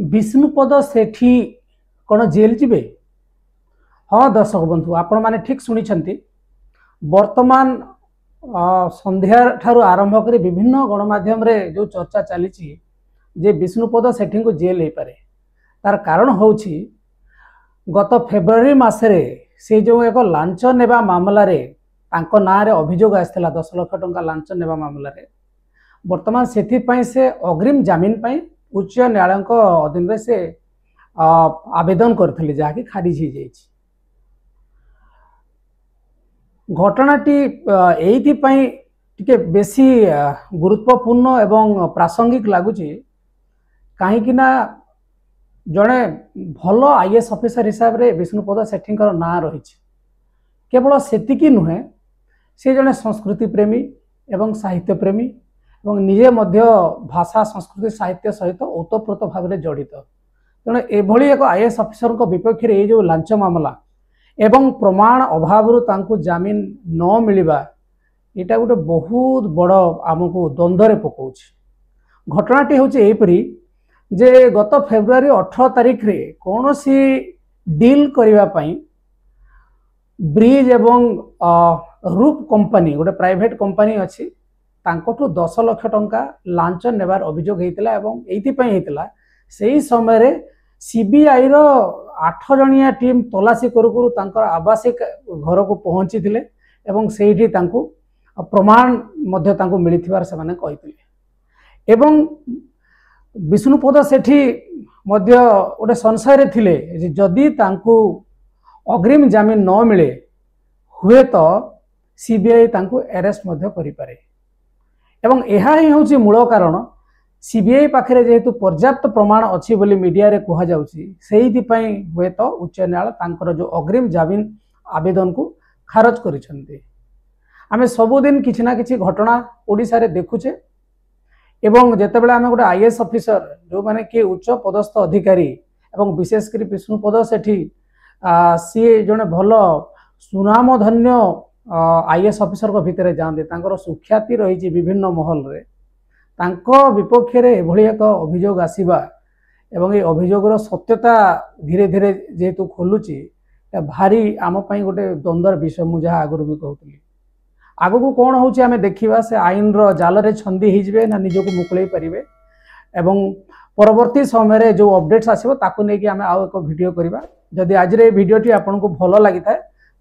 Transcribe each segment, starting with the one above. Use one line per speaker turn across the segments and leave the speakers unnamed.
विष्णुपद सेठी कौन जेल जीवे? हाँ दर्शक बंधु, आपण मैंने ठीक शुणी। वर्तमान संध्या ठारू आरंभ कर विभिन्न गणमाध्यम रे जो चर्चा चली जे विष्णुपद सेठी को जेल हो पारे। तार कारण होछि गत फेब्रुआरी मासरे से जो एक लांच नेबा मामला रे तांको नारे अभियोग आसला 10 लाख टंका लांच नेबा मामला रे वर्तमान से अग्रिम जमीन पाई उच्च न्यायालय अधीन रे से आवेदन करथिले जहाँकि खारिज हो जाइए। घटनाटी एइथिपाई टिके बेसी गुरुत्वपूर्ण एवं प्रासंगिक लगुच कहीं जड़े भल आईएएस ऑफिसर हिसाब से विष्णुपद सेठी ना रही। केवल सेतिकी नुहे, से जड़े संस्कृति प्रेमी एवं साहित्य प्रेमी एवं निजे मध्य भाषा संस्कृति साहित्य सहित ओतप्रोत भाव में जड़ित। तेणु एभली एक आईएएस ऑफिसर विपक्ष में जो लांच मामला एवं प्रमाण अभाव तांको जमीन न मिलवा यहाँ गोटे बहुत बड़ आमको द्वंद्व पकाउछ। घटनाटी हूँ यहीपरी जे गत फेब्रुआरी 18 तारिख रे कौन सी डील करने ब्रिज एवं रूप कंपनी गोटे प्राइवेट कंपनी अच्छी 10 लाख टंका लांच नेबार अभियोग होता एवं से समय रे सीबीआई रो 8 जणिया टीम तलाशी करू आवासिक घर को पहुंची थिले एवं सेठी तांको प्रमाण मध्य तांको मिलिथिबार से माने कहिथिले। एवं विष्णुपद सेठी मध्य गोटे संशय रे थिले जदि तांको अग्रिम जमीन न मिले हुए तो सीबीआई तांको अरेस्ट मध्य करि पारे। एवं यह ही हूँ मूल कारण सीबीआई पाखे जेहेतु पर्याप्त प्रमाण अच्छी बोली मीडिया रे कहा जाउछि हुए तो उच्च न्यायालय तांकर जो अग्रिम जमीन आवेदन को खारज करिसेंते। आमे सबुदिन किछि ना किछि घटना ओडिसा रे देखुछे एवं जेतेबेले आमे गोटे आईएएस ऑफिसर जो माने कि उच्च पदस्थ अधिकारी एवं विशेषकर विष्णुपद सेठी सी जने भल सुनामधन्य आईएएस ऑफिसर को भितर जाते तांकर सुख्याति रही विभिन्न महल रे तांको विपक्ष रे एभली एक अभियोग आसीबा एवं ये अभियोगर सत्यता धीरे धीरे जेहेतु खोलुची भारी आम पाई गोटे द्वंद्वर विषय मुझे आगुरी भी कहूली। आग को कौन होची आमे देखिबा से आईन रो जाल रे छंदी हिजबे ना निजको मुकुलाई परिबे एवं परवर्ती समय रे जो अपडेट्स आसीबो ताकू नै कि आमे आउ एक वीडियो करबा। जदि आज रे वीडियोटी आपनको भलो लागि थाए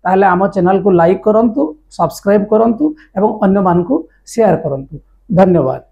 ताहले आम चैनल को लाइक करंतु, सब्सक्राइब करंतु एवं अन्य मान को शेयर करंतु। धन्यवाद।